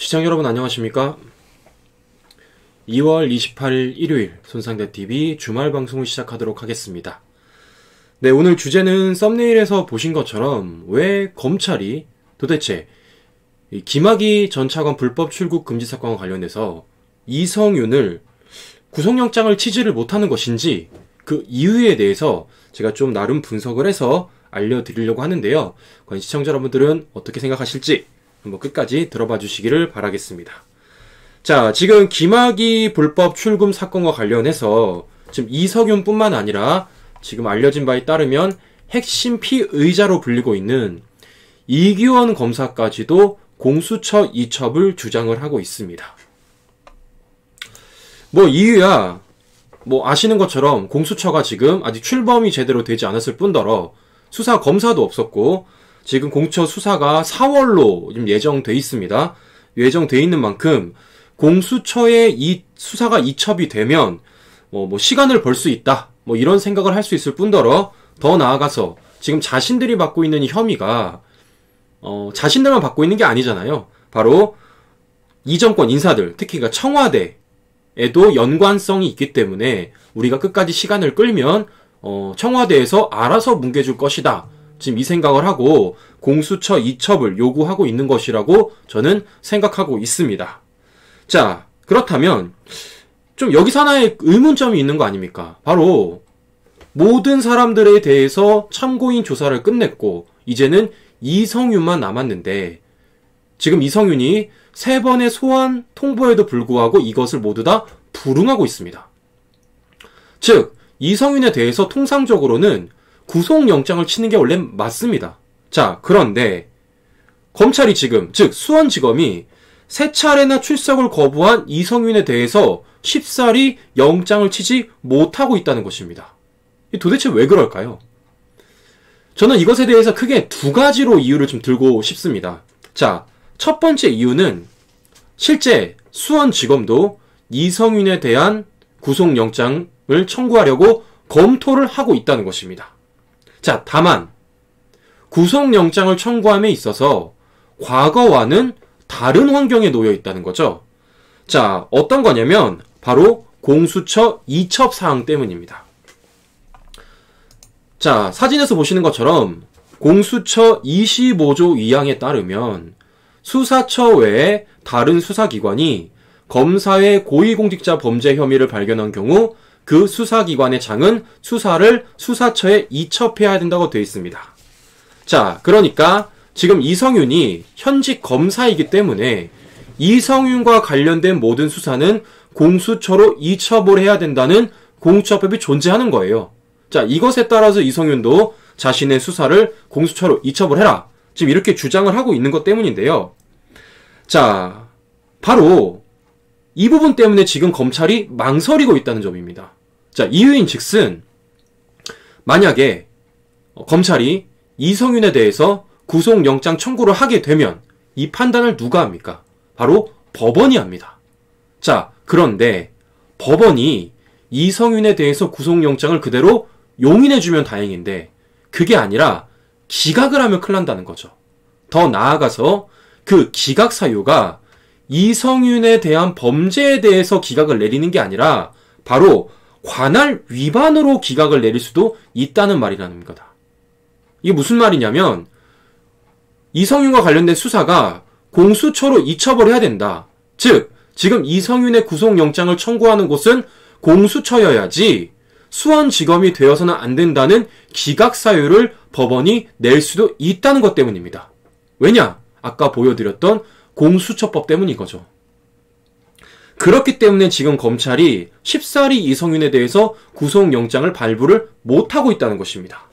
시청자 여러분 안녕하십니까? 2월 28일 일요일 손상대TV 주말 방송을 시작하도록 하겠습니다. 네, 오늘 주제는 썸네일에서 보신 것처럼 왜 검찰이 도대체 김학의 전 차관 불법 출국 금지 사건과 관련해서 이성윤을 구속영장을 치지를 못하는 것인지 그 이유에 대해서 제가 좀 나름 분석을 해서 알려드리려고 하는데요. 과연 시청자 여러분들은 어떻게 생각하실지 한번 끝까지 들어봐 주시기를 바라겠습니다. 자, 지금 김학의 불법 출금 사건과 관련해서 지금 이성윤 뿐만 아니라 지금 알려진 바에 따르면 핵심 피의자로 불리고 있는 이규원 검사까지도 공수처 이첩을 주장을 하고 있습니다. 이유야 아시는 것처럼 공수처가 지금 아직 출범이 제대로 되지 않았을 뿐더러 수사 검사도 없었고 지금 공수처 수사가 4월로 지금 예정돼 있습니다. 예정돼 있는 만큼 공수처의 이 수사가 이첩이 되면 시간을 벌 수 있다. 이런 생각을 할 수 있을 뿐더러 더 나아가서 지금 자신들이 받고 있는 이 혐의가 자신들만 받고 있는 게 아니잖아요. 바로 이 정권 인사들, 특히 청와대에도 연관성이 있기 때문에 우리가 끝까지 시간을 끌면 청와대에서 알아서 뭉개줄 것이다. 지금 이 생각을 하고 공수처 이첩을 요구하고 있는 것이라고 저는 생각하고 있습니다. 자, 그렇다면 좀 여기서 하나의 의문점이 있는 거 아닙니까? 바로 모든 사람들에 대해서 참고인 조사를 끝냈고 이제는 이성윤만 남았는데 지금 이성윤이 3번의 소환 통보에도 불구하고 이것을 모두 다 불응하고 있습니다. 즉, 이성윤에 대해서 통상적으로는 구속영장을 치는 게 원래 맞습니다. 자, 그런데 검찰이 지금, 즉 수원지검이 3차례나 출석을 거부한 이성윤에 대해서 쉽사리 영장을 치지 못하고 있다는 것입니다. 도대체 왜 그럴까요? 저는 이것에 대해서 크게 2가지로 이유를 좀 들고 싶습니다. 자, 첫 번째 이유는 실제 수원지검도 이성윤에 대한 구속영장을 청구하려고 검토를 하고 있다는 것입니다. 자, 다만 구속영장을 청구함에 있어서 과거와는 다른 환경에 놓여 있다는 거죠. 자, 어떤 거냐면 바로 공수처 이첩 사항 때문입니다. 자, 사진에서 보시는 것처럼 공수처 25조 2항에 따르면 수사처 외에 다른 수사기관이 검사의 고위공직자 범죄 혐의를 발견한 경우 그 수사기관의 장은 수사를 수사처에 이첩해야 된다고 되어 있습니다. 자, 그러니까 지금 이성윤이 현직 검사이기 때문에 이성윤과 관련된 모든 수사는 공수처로 이첩을 해야 된다는 공수처법이 존재하는 거예요. 자, 이것에 따라서 이성윤도 자신의 수사를 공수처로 이첩을 해라. 지금 이렇게 주장을 하고 있는 것 때문인데요. 자, 바로 이 부분 때문에 지금 검찰이 망설이고 있다는 점입니다. 자, 이유인 즉슨 만약에 검찰이 이성윤에 대해서 구속영장 청구를 하게 되면 이 판단을 누가 합니까? 바로 법원이 합니다. 자, 그런데 법원이 이성윤에 대해서 구속영장을 그대로 용인해주면 다행인데 그게 아니라 기각을 하면 큰일 난다는 거죠. 더 나아가서 그 기각 사유가 이성윤에 대한 범죄에 대해서 기각을 내리는 게 아니라 바로 관할 위반으로 기각을 내릴 수도 있다는 말이라는 거다. 이게 무슨 말이냐면 이성윤과 관련된 수사가 공수처로 이첩을 해야 된다. 즉, 지금 이성윤의 구속영장을 청구하는 곳은 공수처여야지 수원지검이 되어서는 안 된다는 기각 사유를 법원이 낼 수도 있다는 것 때문입니다. 왜냐? 아까 보여드렸던 공수처법 때문인 거죠. 그렇기 때문에 지금 검찰이 쉽사리 이성윤에 대해서 구속영장을 발부를 못하고 있다는 것입니다.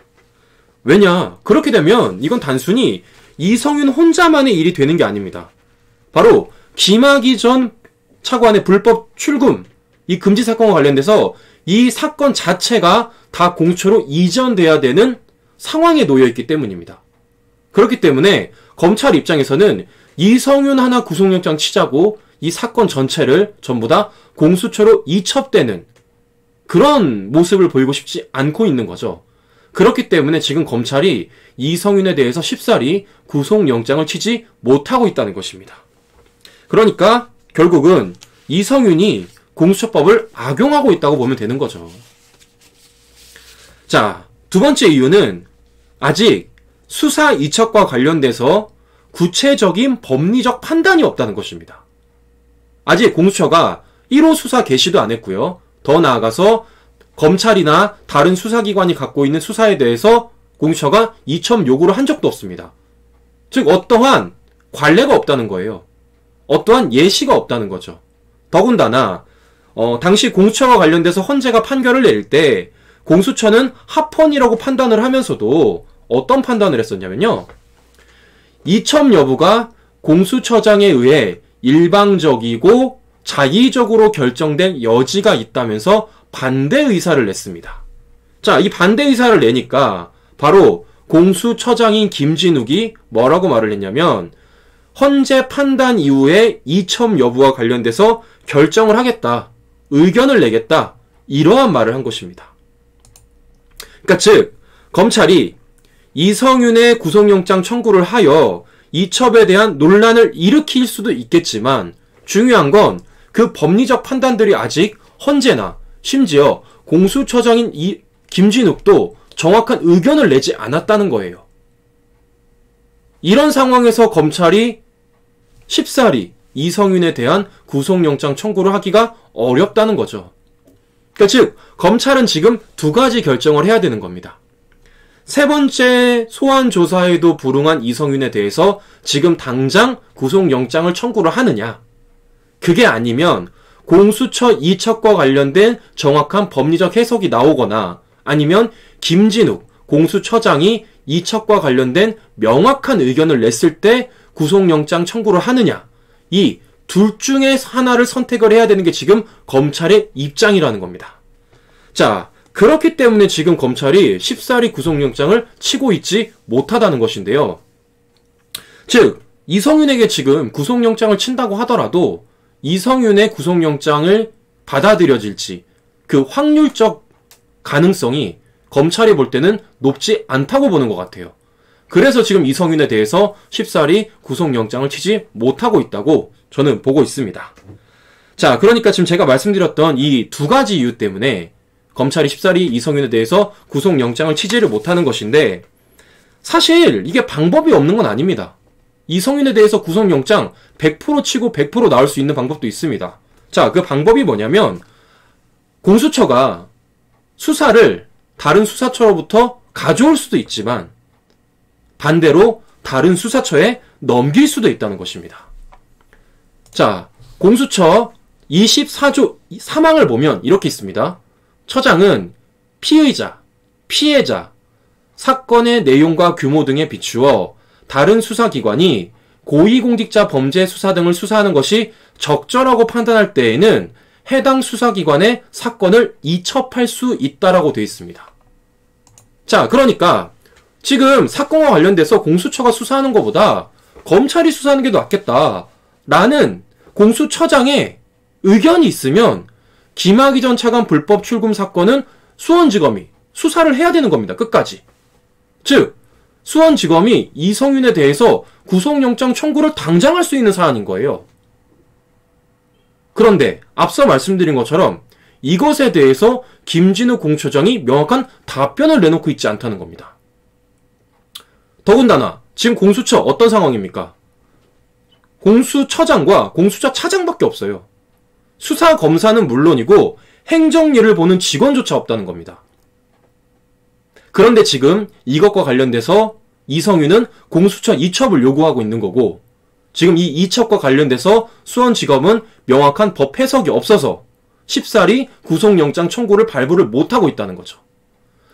왜냐? 그렇게 되면 이건 단순히 이성윤 혼자만의 일이 되는 게 아닙니다. 바로 김학의 전 차관의 불법 출금, 이 금지 사건과 관련돼서 이 사건 자체가 다 공수처로 이전돼야 되는 상황에 놓여 있기 때문입니다. 그렇기 때문에 검찰 입장에서는 이성윤 하나 구속영장 치자고 이 사건 전체를 전부 다 공수처로 이첩되는 그런 모습을 보이고 싶지 않고 있는 거죠. 그렇기 때문에 지금 검찰이 이성윤에 대해서 쉽사리 구속영장을 치지 못하고 있다는 것입니다. 그러니까 결국은 이성윤이 공수처법을 악용하고 있다고 보면 되는 거죠. 자, 두 번째 이유는 아직 수사 이첩과 관련돼서 구체적인 법리적 판단이 없다는 것입니다. 아직 공수처가 1호 수사 개시도 안 했고요. 더 나아가서 검찰이나 다른 수사기관이 갖고 있는 수사에 대해서 공수처가 이첩 요구를 한 적도 없습니다. 즉 어떠한 관례가 없다는 거예요. 어떠한 예시가 없다는 거죠. 더군다나 당시 공수처와 관련돼서 헌재가 판결을 내릴 때 공수처는 합헌이라고 판단을 하면서도 어떤 판단을 했었냐면요. 이첩 여부가 공수처장에 의해 일방적이고 자의적으로 결정된 여지가 있다면서 반대 의사를 냈습니다. 자, 이 반대 의사를 내니까 바로 공수처장인 김진욱이 뭐라고 말을 했냐면 헌재 판단 이후에 이첩 여부와 관련돼서 결정을 하겠다. 의견을 내겠다. 이러한 말을 한 것입니다. 그러니까 즉 검찰이 이성윤의 구속영장 청구를 하여 이첩에 대한 논란을 일으킬 수도 있겠지만 중요한 건 그 법리적 판단들이 아직 헌재나 심지어 공수처장인 김진욱도 정확한 의견을 내지 않았다는 거예요. 이런 상황에서 검찰이 쉽사리 이성윤에 대한 구속영장 청구를 하기가 어렵다는 거죠. 그러니까 즉 검찰은 지금 두 가지 결정을 해야 되는 겁니다. 세 번째 소환 조사에도 불응한 이성윤에 대해서 지금 당장 구속영장을 청구를 하느냐. 그게 아니면 공수처 이첩과 관련된 정확한 법리적 해석이 나오거나 아니면 김진욱 공수처장이 이첩과 관련된 명확한 의견을 냈을 때 구속영장 청구를 하느냐. 이 둘 중에 하나를 선택을 해야 되는 게 지금 검찰의 입장이라는 겁니다. 자, 그렇기 때문에 지금 검찰이 쉽사리 구속영장을 치고 있지 못하다는 것인데요. 즉 이성윤에게 지금 구속영장을 친다고 하더라도 이성윤의 구속영장을 받아들여질지 그 확률적 가능성이 검찰이 볼 때는 높지 않다고 보는 것 같아요. 그래서 지금 이성윤에 대해서 쉽사리 구속영장을 치지 못하고 있다고 저는 보고 있습니다. 자, 그러니까 지금 제가 말씀드렸던 이 두 가지 이유 때문에 검찰이 쉽사리 이성윤에 대해서 구속영장을 치지를 못하는 것인데 사실 이게 방법이 없는 건 아닙니다. 이성윤에 대해서 구속영장 100% 치고 100% 나올 수 있는 방법도 있습니다. 자, 그 방법이 뭐냐면 공수처가 수사를 다른 수사처로부터 가져올 수도 있지만 반대로 다른 수사처에 넘길 수도 있다는 것입니다. 자, 공수처 24조 3항을 보면 이렇게 있습니다. 처장은 피의자, 피해자, 사건의 내용과 규모 등에 비추어 다른 수사기관이 고위공직자 범죄 수사 등을 수사하는 것이 적절하고 판단할 때에는 해당 수사기관에 사건을 이첩할 수 있다라고 되어 있습니다. 자, 그러니까 지금 사건과 관련돼서 공수처가 수사하는 것보다 검찰이 수사하는 게 낫겠다라는 공수처장의 의견이 있으면 김학의 전 차관 불법 출금 사건은 수원지검이 수사를 해야 되는 겁니다. 끝까지. 즉 수원지검이 이성윤에 대해서 구속영장 청구를 당장 할 수 있는 사안인 거예요. 그런데 앞서 말씀드린 것처럼 이것에 대해서 김진욱 공수처장이 명확한 답변을 내놓고 있지 않다는 겁니다. 더군다나 지금 공수처 어떤 상황입니까? 공수처장과 공수처 차장밖에 없어요. 수사검사는 물론이고 행정일을 보는 직원조차 없다는 겁니다. 그런데 지금 이것과 관련돼서 이성윤은 공수처 이첩을 요구하고 있는 거고 지금 이 이첩과 관련돼서 수원지검은 명확한 법 해석이 없어서 쉽사리 구속영장 청구를 발부를 못하고 있다는 거죠.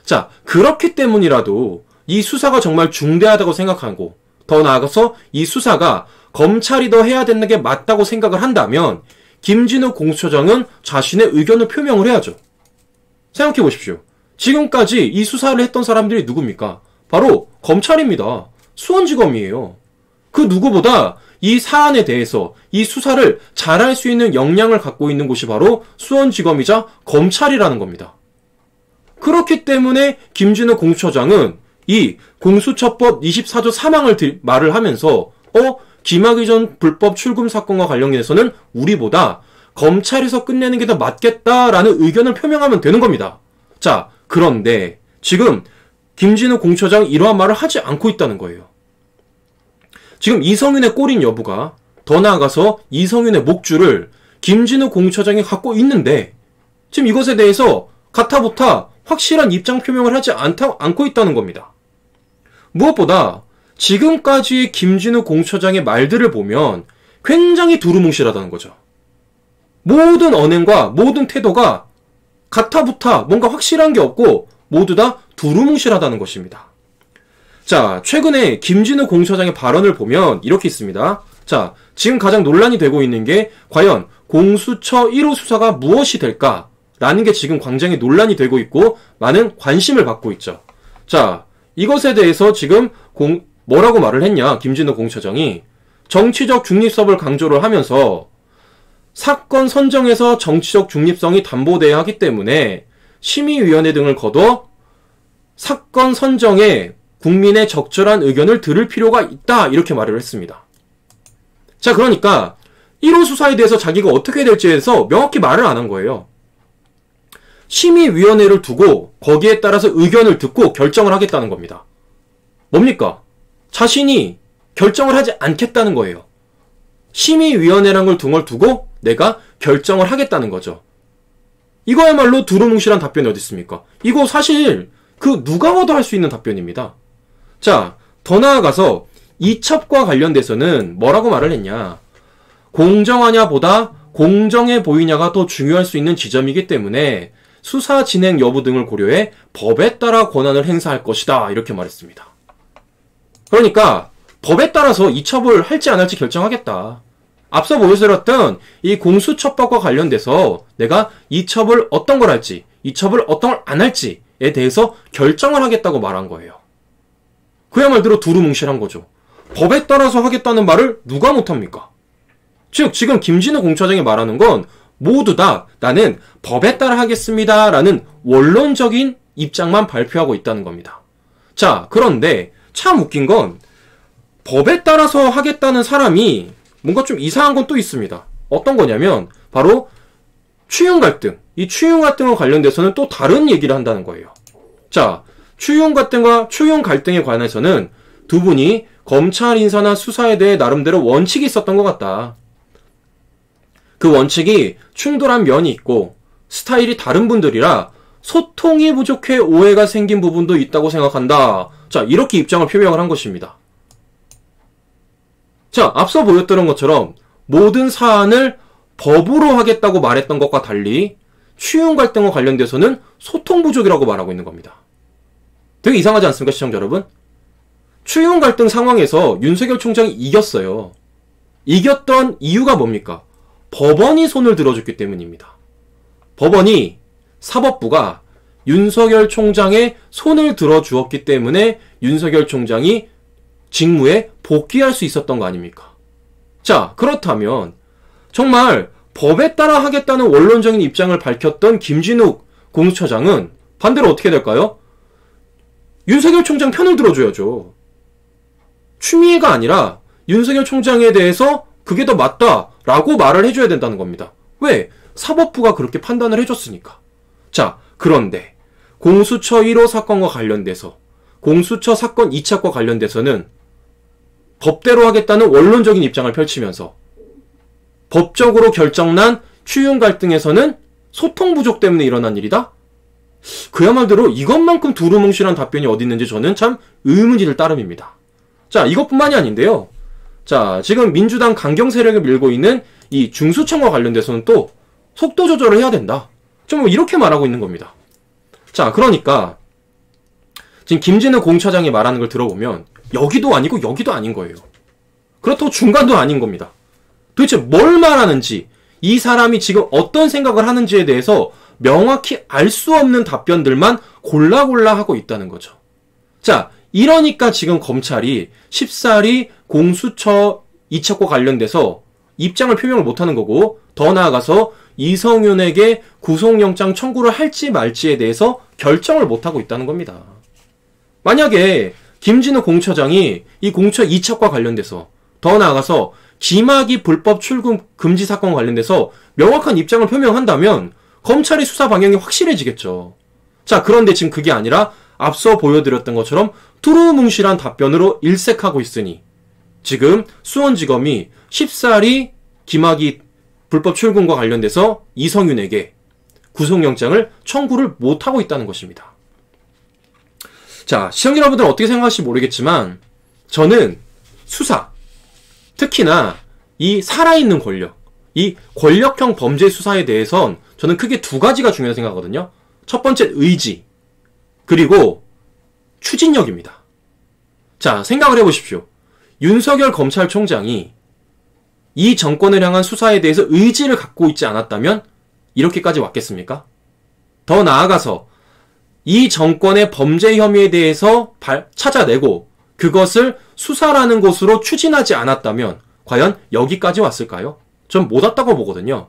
자, 그렇기 때문이라도 이 수사가 정말 중대하다고 생각하고 더 나아가서 이 수사가 검찰이 더 해야 되는 게 맞다고 생각을 한다면 김진욱 공수처장은 자신의 의견을 표명을 해야죠. 생각해 보십시오. 지금까지 이 수사를 했던 사람들이 누굽니까? 바로 검찰입니다. 수원지검이에요. 그 누구보다 이 사안에 대해서 이 수사를 잘할 수 있는 역량을 갖고 있는 곳이 바로 수원지검이자 검찰이라는 겁니다. 그렇기 때문에 김진욱 공수처장은 이 공수처법 24조 3항을 말을 하면서 김학의 전 불법 출금 사건과 관련해서는 우리보다 검찰에서 끝내는 게 더 맞겠다라는 의견을 표명하면 되는 겁니다. 자, 그런데 지금 김진우 공처장이 이러한 말을 하지 않고 있다는 거예요. 지금 이성윤의 꼬린 여부가, 더 나아가서 이성윤의 목줄을 김진우 공처장이 갖고 있는데 지금 이것에 대해서 가타부타 확실한 입장 표명을 하지 않고 있다는 겁니다. 무엇보다 지금까지의 김진우 공처장의 말들을 보면 굉장히 두루뭉실하다는 거죠. 모든 언행과 모든 태도가 가타부타 뭔가 확실한 게 없고 모두 다 두루뭉실하다는 것입니다. 자, 최근에 김진우 공처장의 발언을 보면 이렇게 있습니다. 자, 지금 가장 논란이 되고 있는 게 과연 공수처 1호 수사가 무엇이 될까라는 게 지금 굉장히 논란이 되고 있고 많은 관심을 받고 있죠. 자, 이것에 대해서 지금 뭐라고 말을 했냐, 김진우 공처장이 정치적 중립성을 강조를 하면서 사건 선정에서 정치적 중립성이 담보돼야 하기 때문에 심의위원회 등을 거둬 사건 선정에 국민의 적절한 의견을 들을 필요가 있다, 이렇게 말을 했습니다. 자, 그러니까 1호 수사에 대해서 자기가 어떻게 될지에 대해서 명확히 말을 안 한 거예요. 심의위원회를 두고 거기에 따라서 의견을 듣고 결정을 하겠다는 겁니다. 뭡니까? 자신이 결정을 하지 않겠다는 거예요. 심의위원회라는 걸 두고 내가 결정을 하겠다는 거죠. 이거야말로 두루뭉실한 답변이 어디 있습니까? 이거 사실 누가 와도 할 수 있는 답변입니다. 자, 더 나아가서 이첩과 관련돼서는 뭐라고 말을 했냐. 공정하냐 보다 공정해 보이냐가 더 중요할 수 있는 지점이기 때문에 수사 진행 여부 등을 고려해 법에 따라 권한을 행사할 것이다, 이렇게 말했습니다. 그러니까 법에 따라서 이첩을 할지 안 할지 결정하겠다. 앞서 보여드렸던 이 공수처법과 관련돼서 내가 이첩을 어떤 걸 할지, 이첩을 어떤 걸 안 할지에 대해서 결정을 하겠다고 말한 거예요. 그야말로 두루뭉실한 거죠. 법에 따라서 하겠다는 말을 누가 못합니까? 즉, 지금 김진우 공처장이 말하는 건 모두 다 나는 법에 따라 하겠습니다 라는 원론적인 입장만 발표하고 있다는 겁니다. 자, 그런데 참 웃긴 건 법에 따라서 하겠다는 사람이 뭔가 좀 이상한 건 또 있습니다. 어떤 거냐면 바로 추윤 갈등. 이 추윤 갈등과 관련돼서는 또 다른 얘기를 한다는 거예요. 자, 추윤 갈등에 관해서는 두 분이 검찰 인사나 수사에 대해 나름대로 원칙이 있었던 것 같다. 그 원칙이 충돌한 면이 있고 스타일이 다른 분들이라 소통이 부족해 오해가 생긴 부분도 있다고 생각한다. 자, 이렇게 입장을 표명을 한 것입니다. 자, 앞서 보였던 것처럼 모든 사안을 법으로 하겠다고 말했던 것과 달리 추윤 갈등과 관련돼서는 소통 부족이라고 말하고 있는 겁니다. 되게 이상하지 않습니까, 시청자 여러분? 추윤 갈등 상황에서 윤석열 총장이 이겼어요. 이겼던 이유가 뭡니까? 법원이 손을 들어줬기 때문입니다. 법원이, 사법부가 윤석열 총장의 손을 들어주었기 때문에 윤석열 총장이 직무에 복귀할 수 있었던 거 아닙니까? 자, 그렇다면 정말 법에 따라 하겠다는 원론적인 입장을 밝혔던 김진욱 공수처장은 반대로 어떻게 될까요? 윤석열 총장 편을 들어줘야죠. 추미애가 아니라 윤석열 총장에 대해서 그게 더 맞다라고 말을 해줘야 된다는 겁니다. 왜? 사법부가 그렇게 판단을 해줬으니까. 자, 그런데 공수처 1호 사건과 관련돼서 공수처 사건 2차과 관련돼서는 법대로 하겠다는 원론적인 입장을 펼치면서 법적으로 결정난 추윤 갈등에서는 소통 부족 때문에 일어난 일이다? 그야말로 이것만큼 두루뭉실한 답변이 어디 있는지 저는 참 의문이 들 따름입니다. 자, 이것뿐만이 아닌데요. 자, 지금 민주당 강경 세력을 밀고 있는 이 중수청과 관련돼서는 또 속도 조절을 해야 된다. 좀 이렇게 말하고 있는 겁니다. 자, 그러니까 지금 김진우 공처장이 말하는 걸 들어보면 여기도 아니고 여기도 아닌 거예요. 그렇다고 중간도 아닌 겁니다. 도대체 뭘 말하는지, 이 사람이 지금 어떤 생각을 하는지에 대해서 명확히 알 수 없는 답변들만 골라 하고 있다는 거죠. 자, 이러니까 지금 검찰이 쉽사리 공수처 2차과 관련돼서 입장을 표명을 못하는 거고, 더 나아가서 이성윤에게 구속영장 청구를 할지 말지에 대해서 결정을 못하고 있다는 겁니다. 만약에 김진우 공처장이 이 공처 2차과 관련돼서 더 나아가서 김학의 불법 출금 금지 사건 관련돼서 명확한 입장을 표명한다면 검찰의 수사 방향이 확실해지겠죠. 자, 그런데 지금 그게 아니라 앞서 보여드렸던 것처럼 두루뭉실한 답변으로 일색하고 있으니 지금 수원지검이 쉽사리 김학의 불법 출금과 관련돼서 이성윤에게 구속영장을 청구를 못하고 있다는 것입니다. 자, 시청자 여러분들은 어떻게 생각하실지 모르겠지만 저는 수사, 특히나 이 살아있는 권력, 이 권력형 범죄 수사에 대해선 저는 크게 두 가지가 중요하다고 생각하거든요. 첫 번째 의지, 그리고 추진력입니다. 자, 생각을 해보십시오. 윤석열 검찰총장이 이 정권을 향한 수사에 대해서 의지를 갖고 있지 않았다면 이렇게까지 왔겠습니까? 더 나아가서 이 정권의 범죄 혐의에 대해서 찾아내고 그것을 수사라는 곳으로 추진하지 않았다면 과연 여기까지 왔을까요? 전 못 왔다고 보거든요.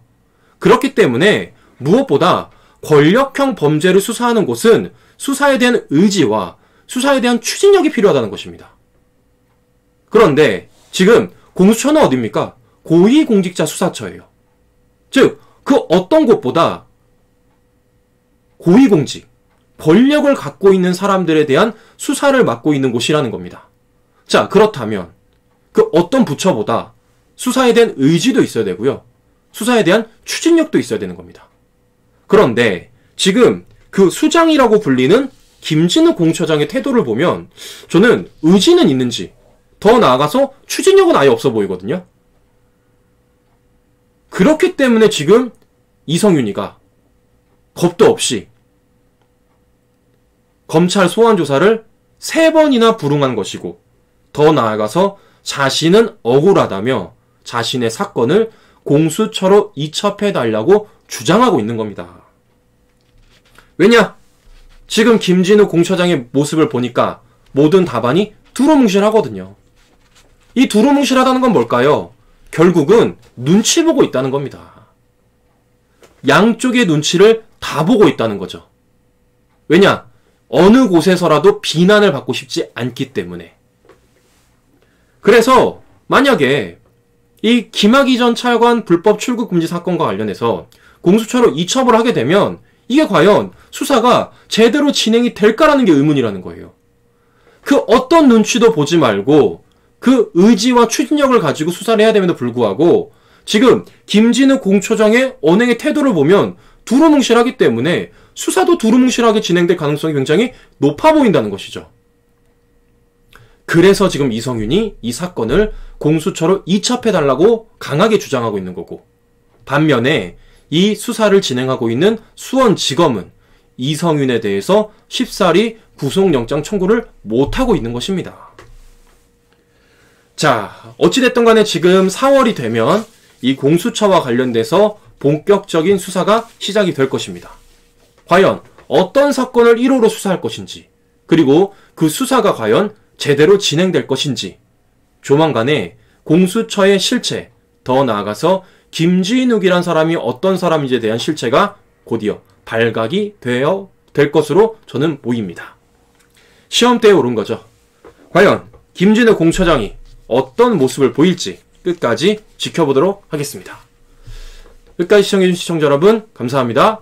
그렇기 때문에 무엇보다 권력형 범죄를 수사하는 곳은 수사에 대한 의지와 수사에 대한 추진력이 필요하다는 것입니다. 그런데 지금 공수처는 어디입니까? 고위공직자 수사처예요. 즉, 그 어떤 곳보다 고위공직, 권력을 갖고 있는 사람들에 대한 수사를 맡고 있는 곳이라는 겁니다. 자, 그렇다면 그 어떤 부처보다 수사에 대한 의지도 있어야 되고요. 수사에 대한 추진력도 있어야 되는 겁니다. 그런데 지금 그 수장이라고 불리는 김진우 공처장의 태도를 보면 저는 의지는 있는지 더 나아가서 추진력은 아예 없어 보이거든요. 그렇기 때문에 지금 이성윤이가 겁도 없이 검찰 소환 조사를 3번이나 불응한 것이고 더 나아가서 자신은 억울하다며 자신의 사건을 공수처로 이첩해달라고 주장하고 있는 겁니다. 왜냐? 지금 김진우 공처장의 모습을 보니까 모든 답안이 두루뭉실하거든요. 이 두루뭉실하다는 건 뭘까요? 결국은 눈치 보고 있다는 겁니다. 양쪽의 눈치를 다 보고 있다는 거죠. 왜냐? 어느 곳에서라도 비난을 받고 싶지 않기 때문에. 그래서 만약에 이 김학의 전 차관 불법 출국 금지 사건과 관련해서 공수처로 이첩을 하게 되면 이게 과연 수사가 제대로 진행이 될까라는 게 의문이라는 거예요. 그 어떤 눈치도 보지 말고 그 의지와 추진력을 가지고 수사를 해야 됨에도 불구하고 지금 김진우 공처장의 언행의 태도를 보면 두루뭉실하기 때문에 수사도 두루뭉실하게 진행될 가능성이 굉장히 높아 보인다는 것이죠. 그래서 지금 이성윤이 이 사건을 공수처로 이첩해달라고 강하게 주장하고 있는 거고, 반면에 이 수사를 진행하고 있는 수원지검은 이성윤에 대해서 쉽사리 구속영장 청구를 못하고 있는 것입니다. 자, 어찌됐든 간에 지금 4월이 되면 이 공수처와 관련돼서 본격적인 수사가 시작이 될 것입니다. 과연 어떤 사건을 1호로 수사할 것인지, 그리고 그 수사가 과연 제대로 진행될 것인지, 조만간에 공수처의 실체, 더 나아가서 김진욱이란 사람이 어떤 사람인지에 대한 실체가 곧이어 발각이 될 것으로 저는 보입니다. 시험대에 오른 거죠. 과연 김진욱 공처장이 어떤 모습을 보일지 끝까지 지켜보도록 하겠습니다. 끝까지 시청해주신 시청자 여러분 감사합니다.